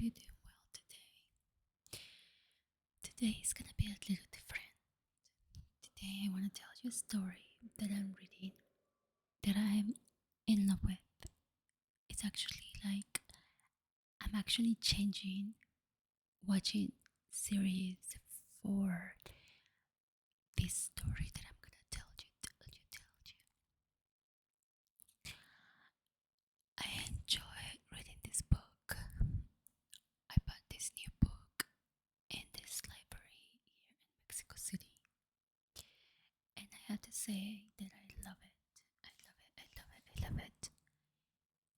you doing well today. Today is gonna be a little different. Today I want to tell you a story that I'm reading, that I'm in love with. It's actually like I'm actually changing watching series for this story that I'm gonna tell you. I enjoy reading this book. I bought this new book in this library here in Mexico City. And I have to say that I love it. I love it. I love it. I love it.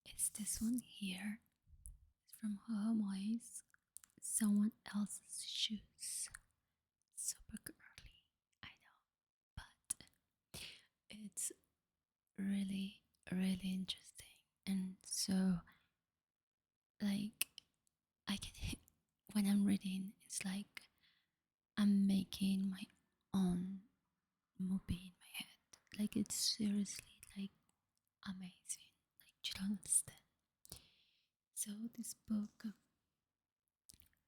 It's this one here. It's from Jojo Moyes. Someone else's shoes. Super girly. I know. But it's really, really interesting. And so, like, I can hit, when I'm reading, it's like I'm making my own movie in my head. Like, it's seriously like amazing. Like, you don't understand. So, this book,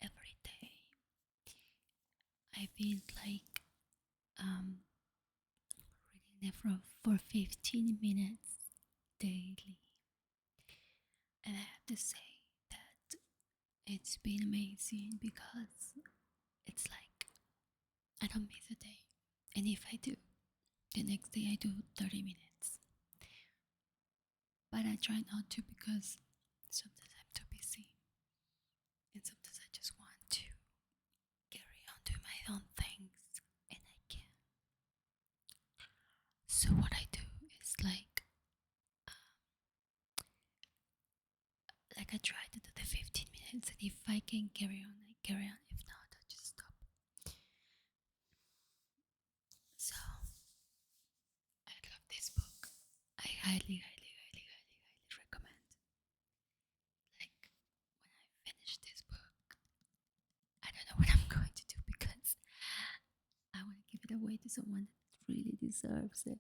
every day, I feel like um, reading it for 15 minutes daily. And I have to say that it's been amazing because it's like I don't miss a day. And if I do, the next day I do 30 minutes. But I try not to because sometimes I'm too busy. And sometimes I just want to carry on doing my own things. And I can't. So what I do is I try to do the 15 minutes, and if I can carry on, I carry on. If not, I just stop. So I love this book. I highly recommend. Like when I finish this book, I don't know what I'm going to do because I want to give it away to someone that really deserves it.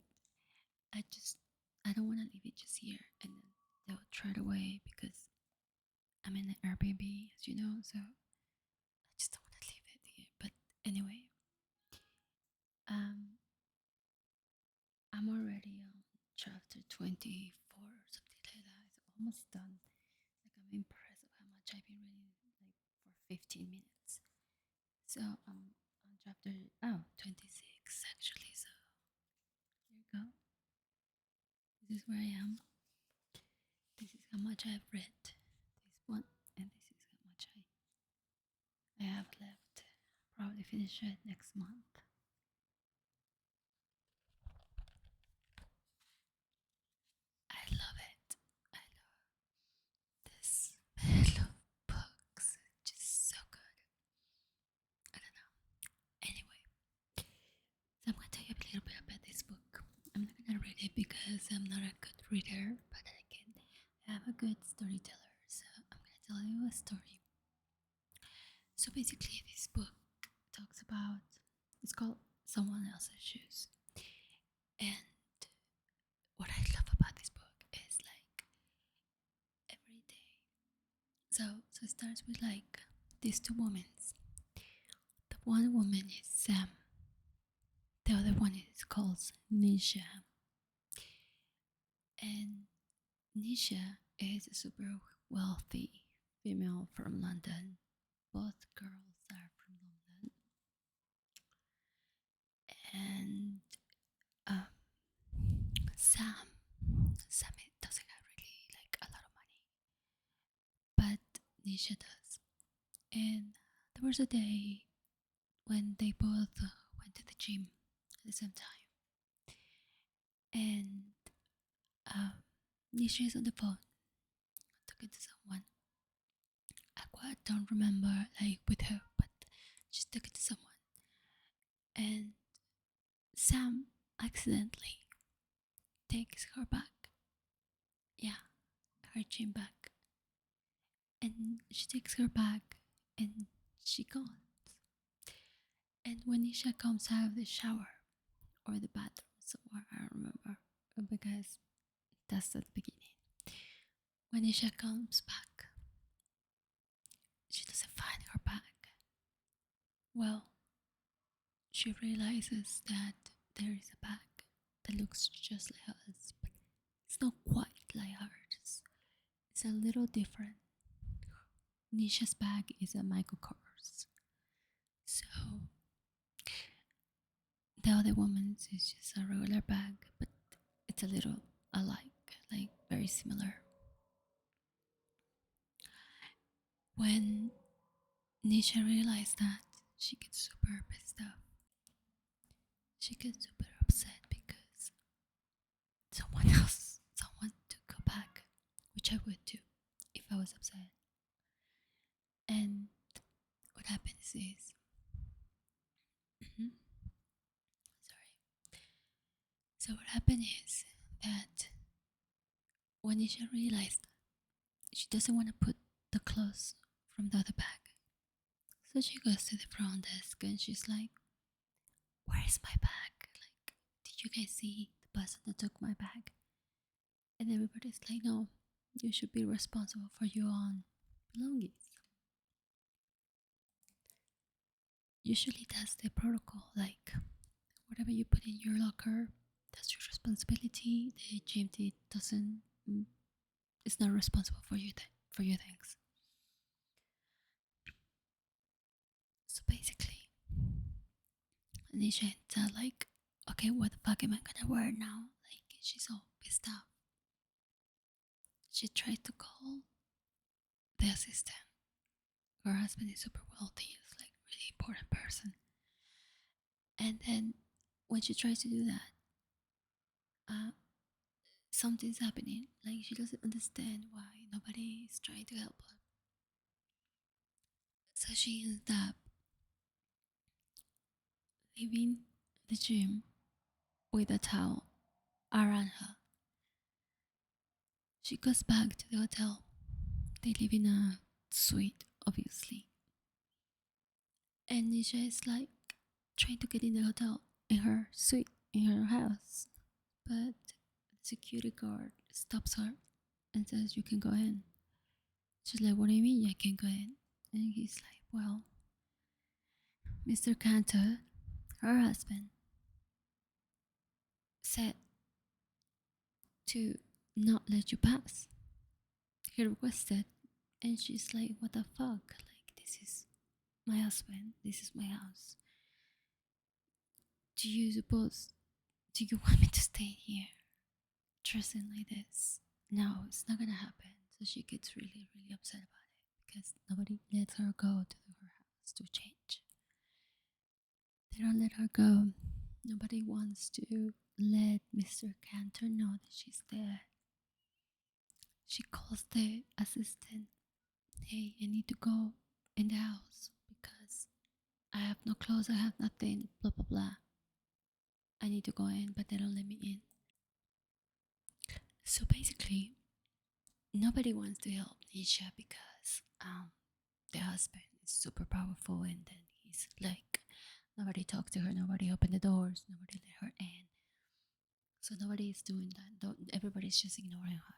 I just I don't want to leave it just here and then they'll throw it away because I'm in an Airbnb, as you know. So I just don't want to leave it here. But anyway, um, I'm already on chapter 24 or something like that. It's almost done. Like I'm impressed of how much I've been reading like for 15 minutes. So I'm on chapter 26 actually. So here you go. This is where I am. This is how much I've read. This one, and this is how much I have left. Probably finish it next month. I love it. I love this. I love books. It's just so good. I don't know. Anyway, so I'm gonna tell you a little bit about this book. I'm not gonna read it because I'm not a good reader, but I'm a good storyteller. So I'm gonna tell you a story. So basically, this book talks about. It's called Someone Else's Shoes, and what I love about this book is like every day. So it starts with like these two women. The one woman is Sam. The other one is called Nisha. And Nisha is a super wealthy female from London. Both girls are from London. And um, Sam, Sam doesn't have really like a lot of money, but Nisha does. And there was a day when they both went to the gym at the same time. And Nisha is on the phone talking to someone. I don't remember like with her, but she's talking to someone. And Sam accidentally takes her back. Yeah, her gym bag. And she takes her bag and she goes. And when Nisha comes out of the shower or the bathroom somewhere, I don't remember because that's at the beginning. When Nisha comes back, Well, she realizes that there is a bag that looks just like hers, but it's not quite like hers. It's a little different. Nisha's bag is a Michael Kors. So the other woman's is just a regular bag, but it's a little alike, like very similar. When Nisha realized that, she gets super pissed off. She gets super upset because someone took her bag, which I would too if I was upset. And what happens is, sorry. So what happened is that when Nisha realized she doesn't want to put the clothes from the other bag, so she goes to the front desk and she's like, "Where is my bag? Like, did you guys see the person that took my bag?" And everybody's like, "No, you should be responsible for your own belongings." Usually, that's the protocol. Like, whatever you put in your locker, that's your responsibility. The GMT doesn't, it's not responsible for for your things. So basically, Anisha said like, "Okay, what the fuck am I gonna wear now?" Like, she's all pissed off. She tried to call the assistant. Her husband is super wealthy. He's like really important person. And then when she tries to do that, uh, something's happening. Like she doesn't understand why nobody is trying to help her. So she ends up leaving the gym with a towel around her. She goes back to the hotel. They live in a suite, obviously. And Nisha is like trying to get in the hotel in her suite, in her house. But the security guard stops her and says, "You can go in." She's like, "What do you mean I can go in?" And he's like, "Well, Mr. Cantor, her husband, said to not let you pass. He requested." And she's like, "What the fuck? Like, this is my husband. This is my house. Do you suppose, do you want me to stay here dressing like this? No, it's not gonna happen." So she gets really, really upset about it because nobody lets her go to her house to change. They don't let her go. Nobody wants to let Mr. Cantor know that she's there. She calls the assistant. "Hey, I need to go in the house because I have no clothes, I have nothing, blah blah blah. I need to go in, but they don't let me in." So basically, nobody wants to help Nisha because the husband is super powerful, and then he's like, nobody talked to her, nobody opened the doors, nobody let her in. So nobody is doing that. Everybody's just ignoring her.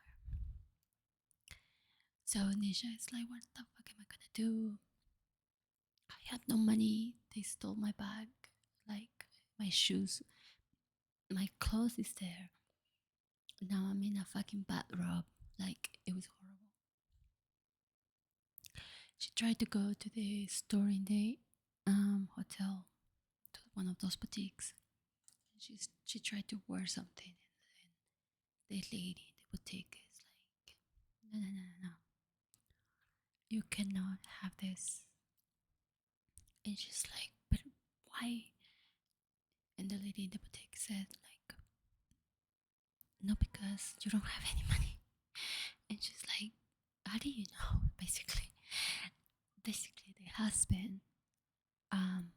So Nisha is like, "What the fuck am I gonna do? I have no money. They stole my bag, like my shoes, my clothes is there. Now I'm in a fucking bathrobe." Like, it was horrible. She tried to go to the store in the hotel, to one of those boutiques. She tried to wear something, and the lady in the boutique is like, "No, no, no, no, no. You cannot have this." And she's like, "But why?" And the lady in the boutique said like, "No, because you don't have any money." And she's like, "How do you know?" Basically um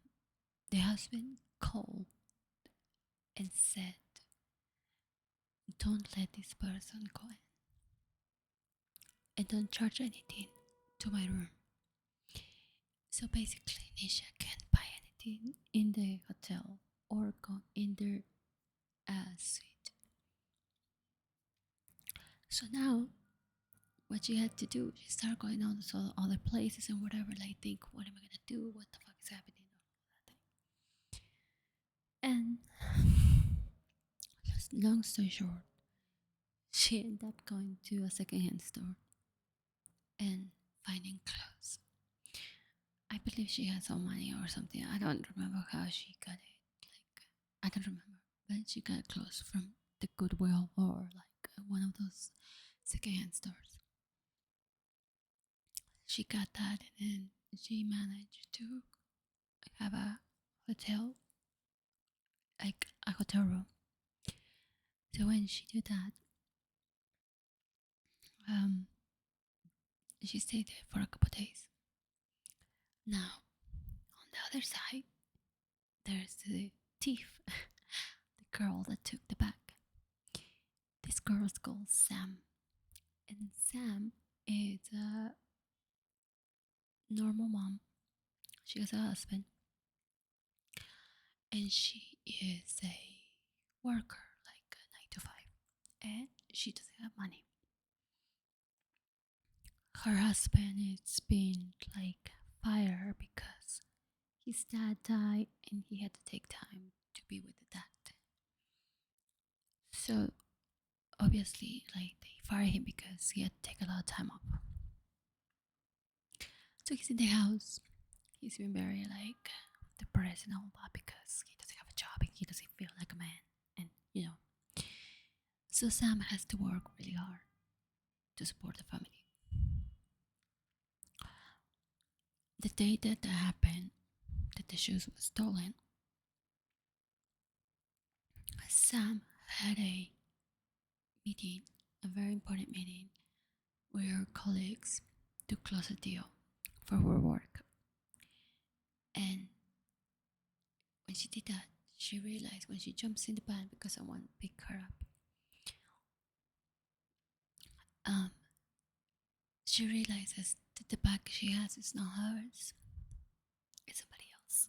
the husband called and said, "Don't let this person go in and don't charge anything to my room." So basically, Nisha can't buy anything in the hotel or go in their suite. So now, what she had to do, she started going on to other places and whatever. Like, think, what am I gonna do? What the fuck is happening? And just long story short, she ended up going to a secondhand store and finding clothes. I believe she had some money or something. I don't remember how she got it. Like, I don't remember, but she got clothes from the Goodwill or like one of those secondhand stores. She got that, and then she managed to have a hotel, like a hotel room. So when she did that, um, she stayed there for a couple of days. Now, on the other side, there's the thief, the girl that took the bag. This girl is called Sam, and Sam is a normal mom. She has a husband, and she is a worker, like a 9 to 5, and she doesn't have money. Her husband is being like fired because his dad died and he had to take time to be with the dad. So obviously, like they fire him because he had to take a lot of time off. So he's in the house. He's been very like depressed and all that because he doesn't have a job and he doesn't feel like a man. And so Sam has to work really hard to support the family. The day that happened, that the shoes were stolen, Sam had a meeting, a very important meeting, with her colleagues to close a deal for her work. And when she did that, she realized when she jumps in the van because someone picked her up, um, she realizes that the bag she has is not hers, it's somebody else.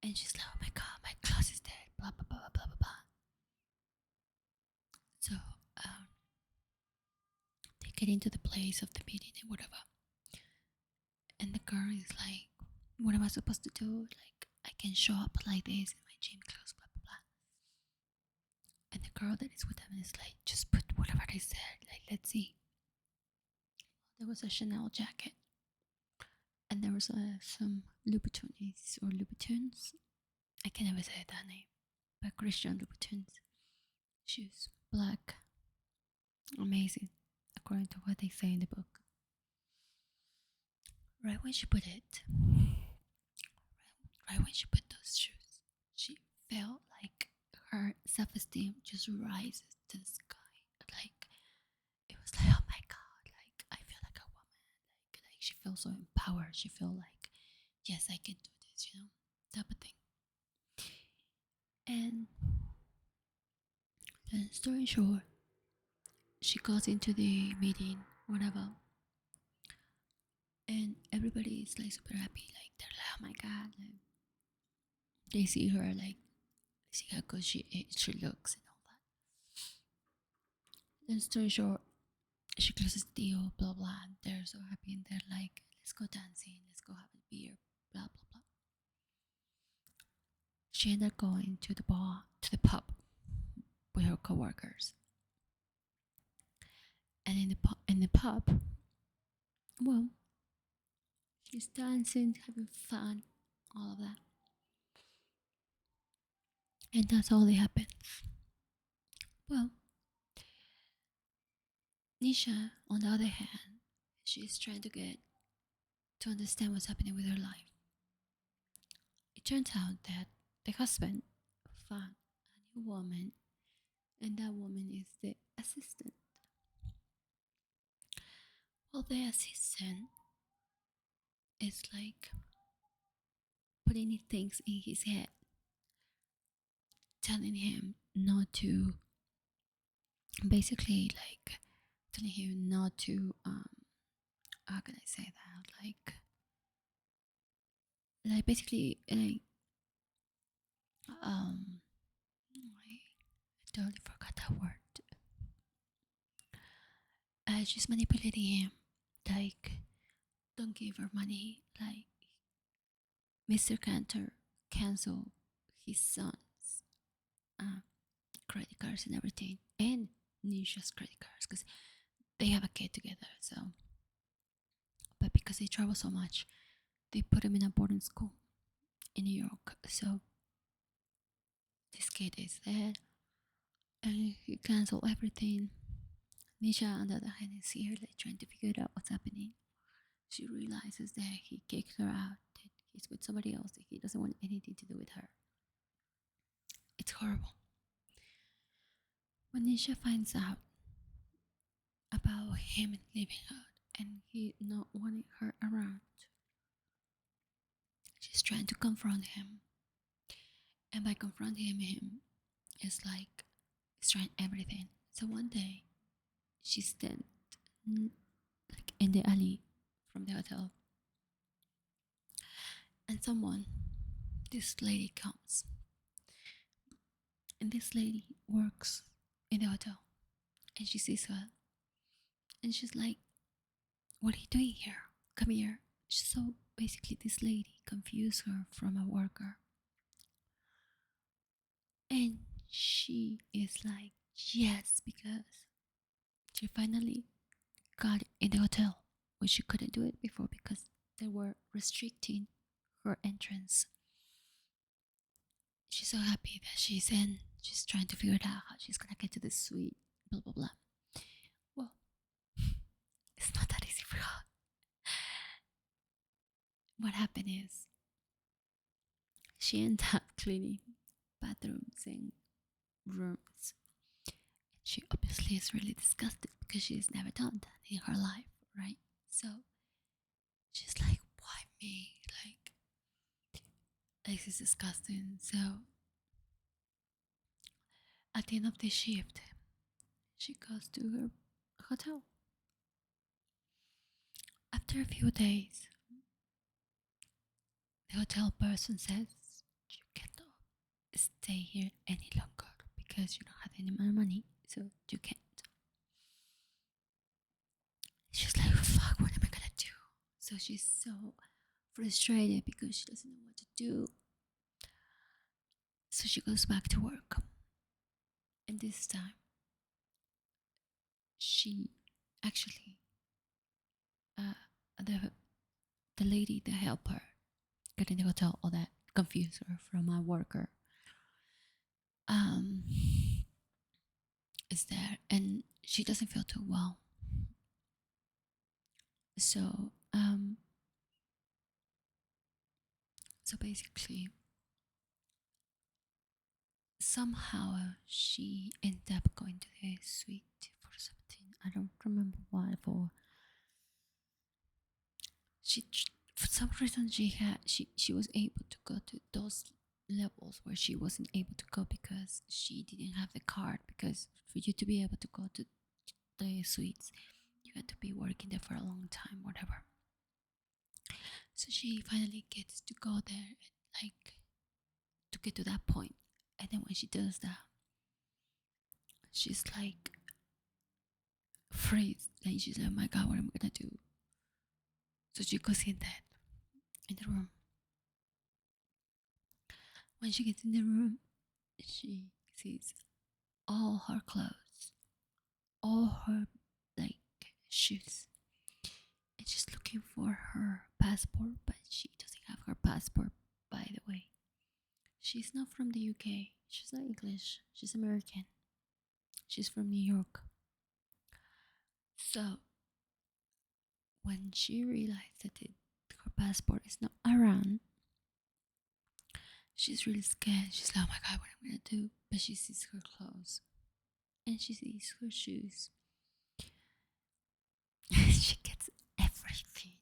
And she's like, oh my god, my clothes is dead, blah blah blah blah blah blah. So they get into the place of the meeting and whatever. And the girl is like, what am I supposed to do? Like, I can show up like this in my gym clothes, blah blah blah. And the girl that is with them is like, just put whatever they said, like, let's see. There was a Chanel jacket, and there was some Louboutins or Louboutins. I can never say that name, but Christian Louboutins shoes, black, amazing, according to what they say in the book. Right when she put it, right when she put those shoes, she felt like her self-esteem just rises to the sky. Like it was like, oh my god, like I feel like a woman. Like she feels so empowered. She felt like, yes, I can do this, type of thing. And story short, she goes into the meeting, whatever, and everybody is like super happy. Like they're like, oh my god, like, they see her, like see how good she looks and all that. And story short, she closes the deal, blah blah. And they're so happy and they're like, let's go dancing, let's go have a beer, blah blah blah. She ended up going to the bar, to the pub with her coworkers. And in the pub, well, she's dancing, having fun, all of that. And that's all that happens. Well, Nisha, on the other hand, she's trying to get to understand what's happening with her life. It turns out that the husband found a new woman, and that woman is the assistant. Well, the assistant is like putting things in his head, telling him not to, basically, like telling him not to, how can I say that? Like basically, like, I totally forgot that word. She's manipulating him, like, don't give her money, like, Mr. Cantor, cancel his son's uh, credit cards and everything, and Nisha's credit cards, because they have a kid together. So, but because they travel so much, they put him in a boarding school in New York. So this kid is there, and he cancel everything. Nisha, on the other hand, is here, like trying to figure out what's happening. She realizes that he kicked her out, that he's with somebody else, that he doesn't want anything to do with her. It's horrible. When Nisha finds out about him leaving her and he not wanting her around, she's trying to confront him. And by confronting him, it's like he's trying everything. So one day, she's standing like in the alley from the hotel, and this lady comes, and this lady works in the hotel, and she sees her, and she's like, "What are you doing here? Come here." So basically, this lady confused her from a worker, and she is like, "Yes," because she finally got in the hotel, which she couldn't do it before because they were restricting her entrance. She's so happy that she's in. She's trying to figure out how she's gonna get to the suite. Blah blah blah. Well, it's not that easy for her. What happened is she ended up cleaning bathrooms and rooms. She obviously is really disgusted because she's never done that in her life, right? So she's like, "Why me? Like, this is disgusting." So at the end of the shift, she goes to her hotel. After a few days, the hotel person says, "You cannot stay here any longer because you don't have any more money, so you can't." She's like, "Fuck, what am I gonna do?" So she's so frustrated because she doesn't know what to do. So she goes back to work. And this time, she actually, uh, the, the lady, the helper, got in the hotel, all that confused her from a worker, um, is there. And she doesn't feel too well. So, so basically, somehow she ended up going to the suite for something. I don't remember why. She for some reason she was able to go to those levels where she wasn't able to go because she didn't have the card. Because for you to be able to go to the suites, you had to be working there for a long time, whatever. So she finally gets to go there, like to get to that point. And then when she does that, she's like freeze, and she's like, "Oh my god, what am I gonna do?" So she goes in the room. When she gets in the room, she sees all her clothes, all her like shoes, and she's looking for her passport, but she doesn't have her passport. By the way, she's not from the UK. She's not English. She's American. She's from New York. So when she realized that her passport is not around, she's really scared. She's like, "Oh my god, what am I gonna do?" But she sees her clothes and she sees her shoes. She gets everything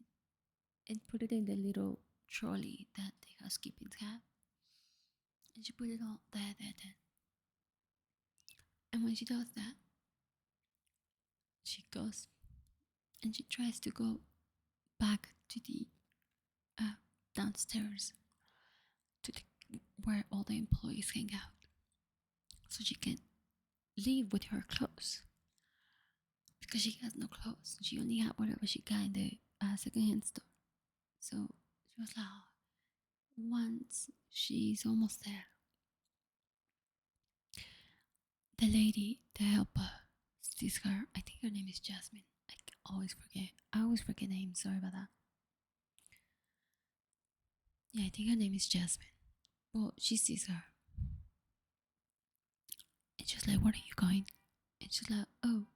and put it in the little trolley that the housekeeping have. And she put it all there. And when she does that, she goes and she tries to go back to the uh, downstairs to where all the employees hang out, so she can leave with her clothes because she has no clothes. She only had whatever she got in the secondhand store. So she was like, once she's almost there, The lady, the helper, sees her. I think her name is Jasmine. I always forget. I always forget names. Sorry about that. Yeah, I think her name is Jasmine. Well, she sees her and she's like, "Where are you going?" And she's like, "Oh."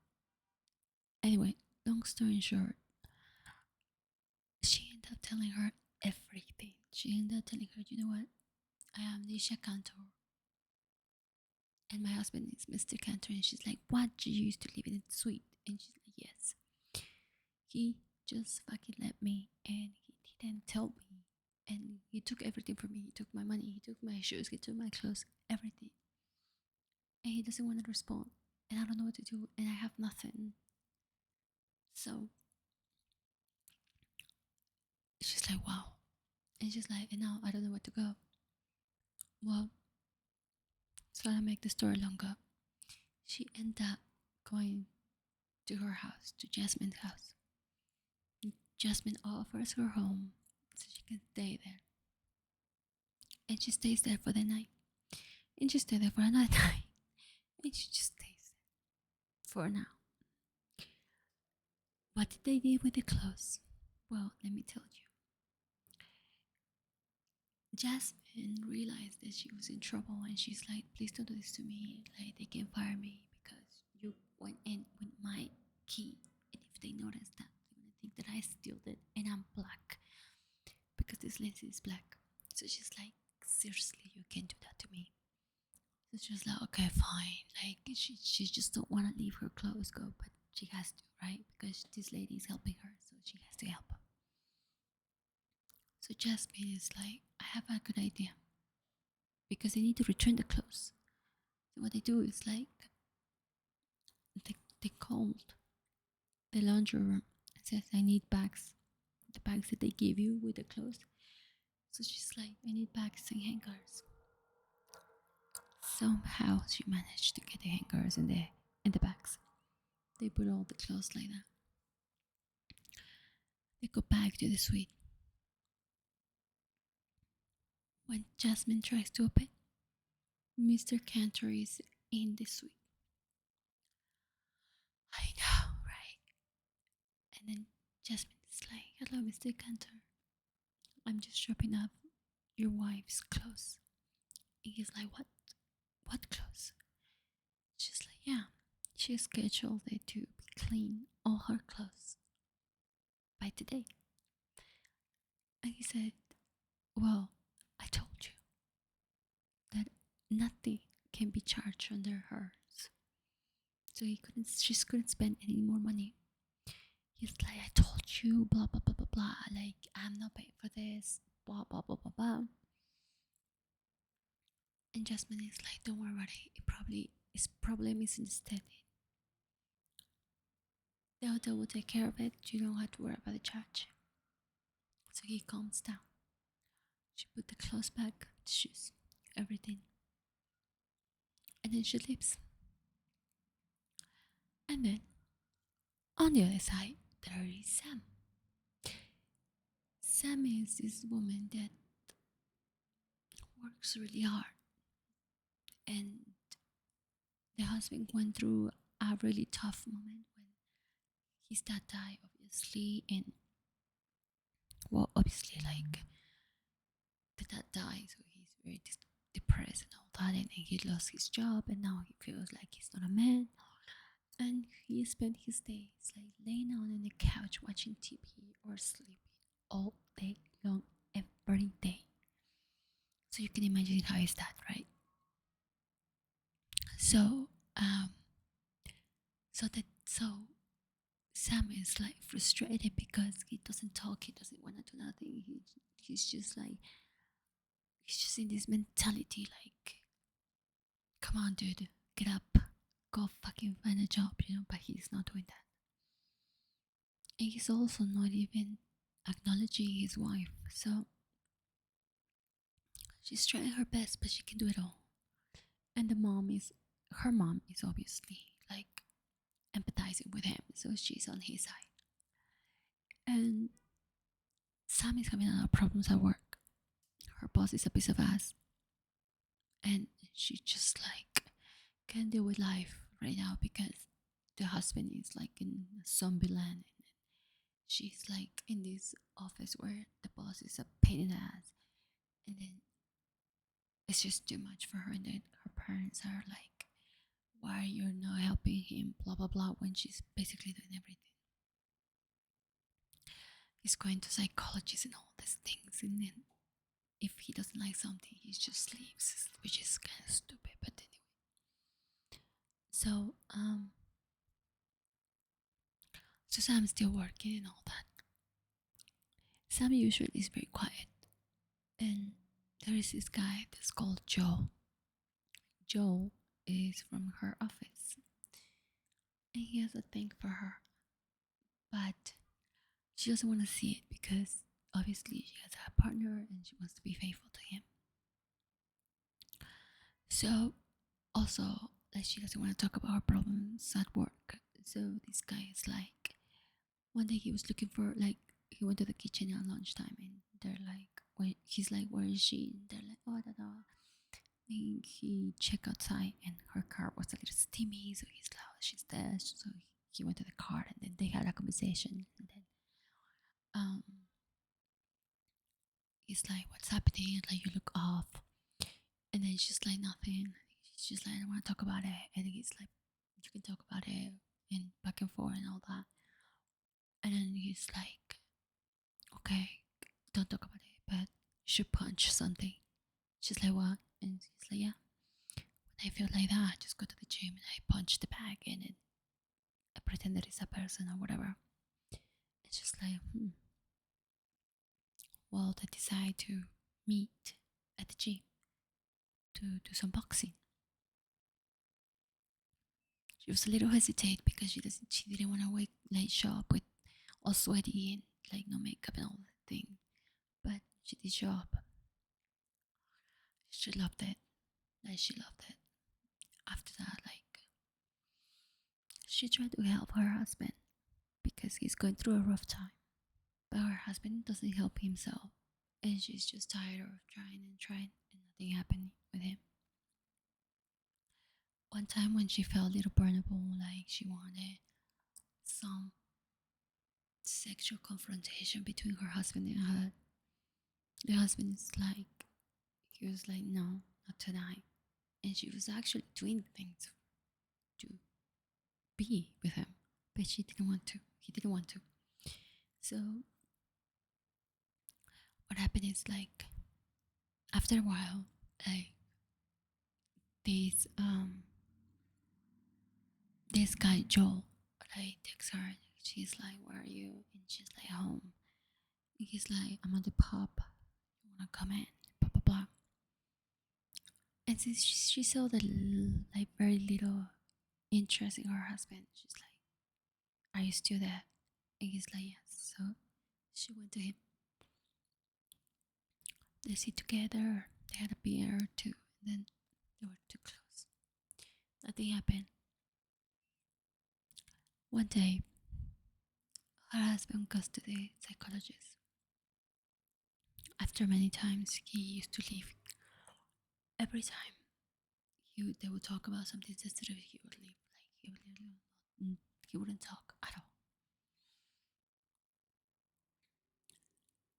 Anyway, long story short, she ended up telling her everything. She ended up telling her, "You know what? I am Nisha Cantor, and my husband is Mr. Cantor." And she's like, "What? You used to live in a suite?" And she's like, "Yes." He just fucking left me and he didn't tell me. And he took everything from me. He took my money, he took my shoes, he took my clothes, everything. And he doesn't want to respond. And I don't know what to do. And I have nothing. So she's like, wow. And she's like, and now I don't know where to go. Well, so I make the story longer. She ended up going to her house, to Jasmine's house. Jasmine offers her home so she can stay there. And she stays there for the night. And she stays there for another night. And she just stays there for now. What did they do with the clothes? Well, let me tell you. Jasmine realized that she was in trouble and she's like, please don't do this to me. Like, they can fire me because you went in with my key. And if they notice that, they're gonna think that I stole it and I'm black because this lady is black. So she's like, seriously, you can't do that to me. So she's like, okay, fine. Like, she just don't want to leave her clothes go, but she has to, right? Because this lady is helping her, so she has to help her. So Jasmine is like, I have a good idea because they need to return the clothes. So what they do is like they called the laundry room and says, I need bags, the bags that they give you with the clothes. So she's like, I need bags and hangers. Somehow she managed to get the hangers and the bags. They put all the clothes like that. They go back to the suite. When Jasmine tries to open, Mr. Cantor is in the suite. I know, right? And then Jasmine is like, hello, Mr. Cantor. I'm just dropping off your wife's clothes. And he's like, what? What clothes? She's like, yeah. She scheduled it to be clean all her clothes by today. And he said, well, I told you that nothing can be charged under hers. So she couldn't spend any more money. He's like, I told you, blah, blah, blah, blah, blah. Like, I'm not paying for this, blah, blah, blah, blah, blah. And Jasmine is like, don't worry about it. It's probably a misunderstanding. The hotel will take care of it. You don't have to worry about the charge. So he calms down. She put the clothes back, the shoes, everything. And then she leaves. And then on the other side, there is Sam. Sam is this woman that works really hard. And the husband went through a really tough moment when his dad died, obviously. And well, obviously, like the dad died, so he's very depressed and all that. And he lost his job, and now he feels like he's not a man. And he spent his days like laying down on the couch watching TV or sleeping all day long, every day. So you can imagine how is that, right? So, um, so Sam is like frustrated because he doesn't talk, he doesn't want to do nothing. He's just like he's just in this mentality like, come on, dude, get up, go fucking find a job, you know. But he's not doing that. And he's also not even acknowledging his wife. So she's trying her best, but she can do it all. And her mom is obviously like empathizing with him, so she's on his side. And Sam is having a lot of problems at work. Her boss is a piece of ass, and she just like can't deal with life right now because the husband is like in zombie land. And she's like in this office where the boss is a pain in the ass. And then it's just too much for her. And then her parents are like, why you're not helping him, blah, blah, blah, when she's basically doing everything. He's going to psychologists and all these things. And then if he doesn't like something, he just sleeps, which is kind of stupid. But anyway. So, so Sam's still working and all that. Sam usually is very quiet. And there is this guy that's called Joe. Joe is from her office. And he has a thing for her. But she doesn't want to see it because obviously she has a partner and she wants to be faithful to him. So also, like, she doesn't want to talk about her problems at work. So this guy is like, one day he was looking for, like, he went to the kitchen at lunchtime and they're like, he's like, where is she? And they're like, oh, da, da. And he checked outside and her car was a little steamy, so he's like, oh, she's there. So he went to the car and then they had a conversation. And then um, he's like, what's happening? Like, you look off. And then she's like, nothing. She's like, I don't want to talk about it. And he's like, you can talk about it and back and forth and all that. And then he's like, okay, don't talk about it, but you should punch something. She's like, what? And he's like, yeah. When I feel like that, I just go to the gym and I punch the bag and then I pretend that it's a person or whatever. It's just like, well, they decide to meet at the gym to do some boxing. She was a little hesitate because she didn't want to wake like show up with all sweaty and like no makeup and all that thing. But she did show up. She loved it. Like, she loved it. After that, like, she tried to help her husband because he's going through a rough time. But her husband doesn't help himself. And she's just tired of trying and trying and nothing happening with him. One time when she felt a little vulnerable, like she wanted some sexual confrontation between her husband and her, the husband is like, he was like, no, not tonight. And she was actually doing things to be with him, but she didn't want to. He didn't want to. So what happened is, like, after a while, like, this this guy Joel, like, texts her. She's like, where are you? And she's like, home. And he's like, I'm at the pub. You wanna come in? Blah blah blah. And since she saw the like very little interest in her husband, she's like, are you still there? And he's like, yes. So she went to him. They sit together. They had a beer or two, and then they were too close. Nothing happened. One day, her husband goes to the psychologist. After many times, he used to leave. Every time they would talk about something sensitive, he would leave. Like, he wouldn't talk at all.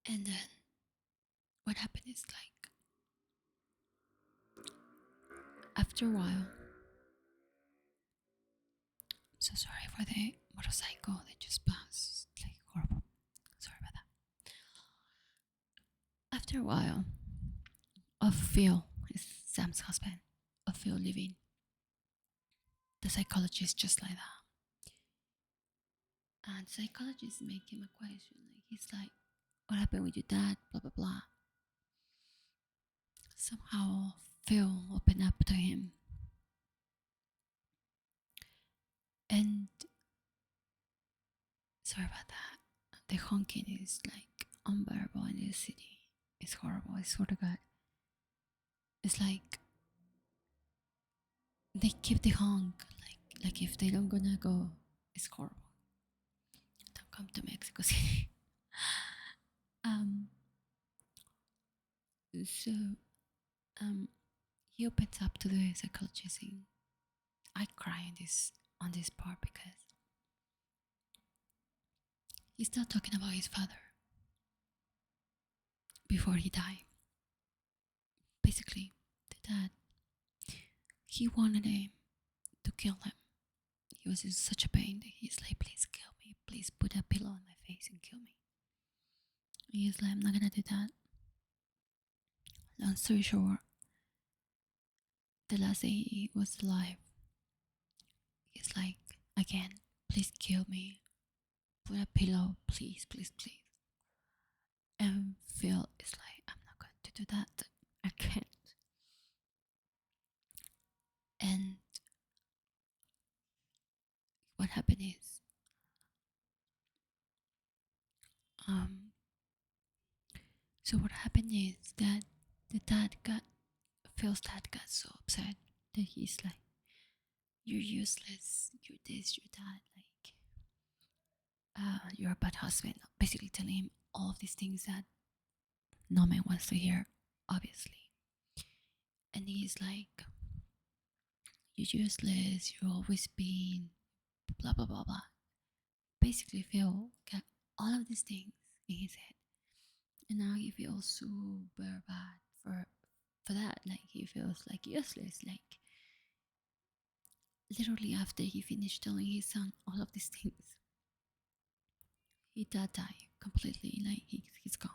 And then what happened is, like, after a while, I'm so sorry for the motorcycle that just passed. It's like horrible. Sorry about that. After a while of Phil, is Sam's husband, of Phil leaving, the psychologist just like that. And psychologists make him a question. Like, he's like, what happened with your dad? Blah blah blah. Somehow Phil opened up to him. And sorry about that. The honking is like unbearable in this city. It's horrible, I swear to God. It's like they keep the honk, like if they don't gonna go, it's horrible. Don't come to Mexico City. um so he opens up to the psychologist I cry on this part because he started talking about his father before he died. Basically, the dad, he wanted him to kill him. He was in such a pain that he's like, please kill me, please put a pillow on my face and kill me. And he's like, I'm not gonna do that. Long story short, the last day he was alive, he's like, again, please kill me. Put a pillow, please, please, please. And Phil is like, I'm not going to do that. I can't. And what happened is, um, so what happened is that the dad got, Phil's dad got so upset that he's like, you're useless, you're this, you're that, like, you're a bad husband. Basically telling him all of these things that no man wants to hear, obviously. And he's like, you're useless, you're always been, blah, blah, blah, blah. Basically, Phil got all of these things in his head. And now he feels super bad for that. Like, he feels like useless. Like, literally after he finished telling his son all of these things, he did die completely. Like, he's gone.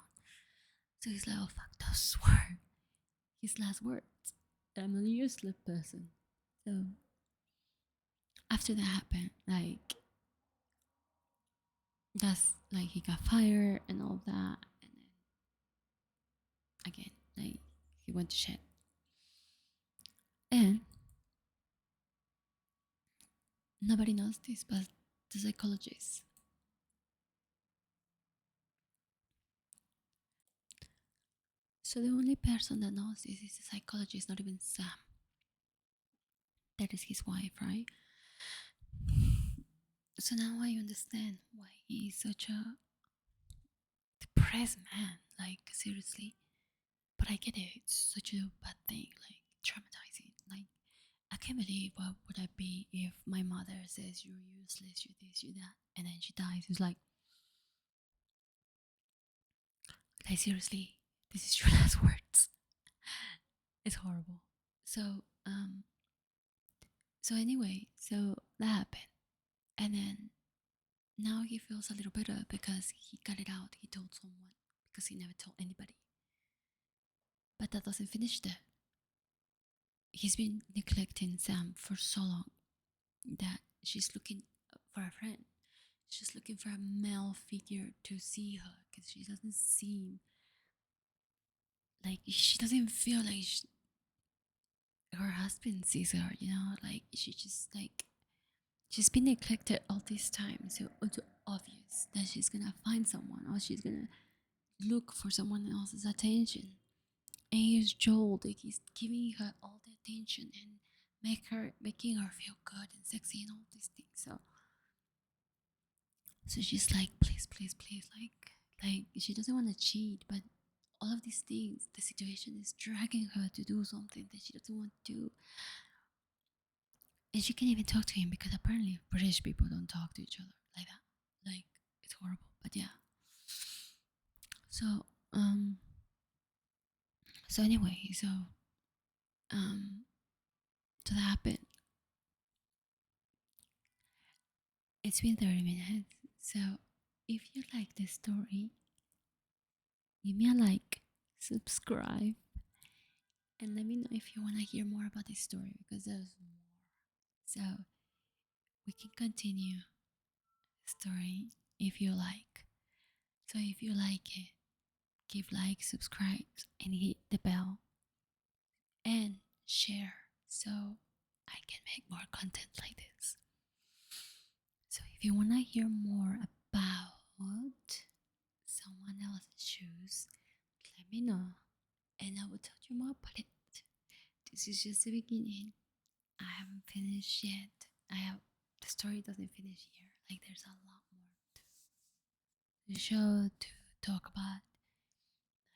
So he's like, oh fuck, those were his last words. I'm a useless person. So after that happened, like, that's like he got fired and all that, and then again, like, he went to shit. And nobody knows this, but the psychologist. So the only person that knows this is the psychologist, not even Sam. That is his wife, right? So now I understand why he's such a depressed man. Like, seriously. But I get it. It's such a bad thing. Like, traumatizing. Like, I can't believe what would I be if my mother says you're useless, you're this, you're that, and then she dies. It's like seriously, this is your last words. It's horrible. So, so anyway, so that happened, and then now he feels a little better because he got it out. He told someone because he never told anybody. But that doesn't finish there. He's been neglecting Sam for so long that she's looking for a friend. She's looking for a male figure to see her because she doesn't seem like she doesn't feel like her husband sees her. Like she just like she's been neglected all this time. So it's obvious that she's gonna find someone or she's gonna look for someone else's attention. And here's Joel, like he's giving her all the attention and making her feel good and sexy and all these things. So she's like, please, please, please, like she doesn't want to cheat, but all of these things, the situation is dragging her to do something that she doesn't want to do. And she can't even talk to him because apparently British people don't talk to each other like that. Like, it's horrible. But yeah. So, so anyway, um so that happened. It's been 30 minutes. So if you like this story, give me a like, subscribe, and let me know if you want to hear more about this story because there's more. So we can continue the story if you like. So if you like it, give like, subscribe, and hit the bell and share so I can make more content like this. So if you want to hear more about someone else's shoes, let me know and I will tell you more about it. This is just the beginning. I haven't finished yet. The story doesn't finish here. Like there's a lot more to show to talk about.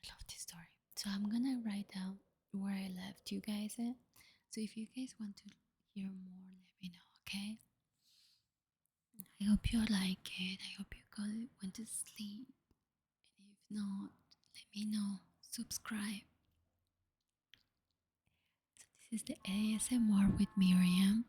I love this story. So I'm gonna write down where I left you guys at. So if you guys want to hear more, let me know, okay? I hope you like it. I hope you went to sleep. And if not, let me know. Subscribe. So this is the ASMR with Miriam.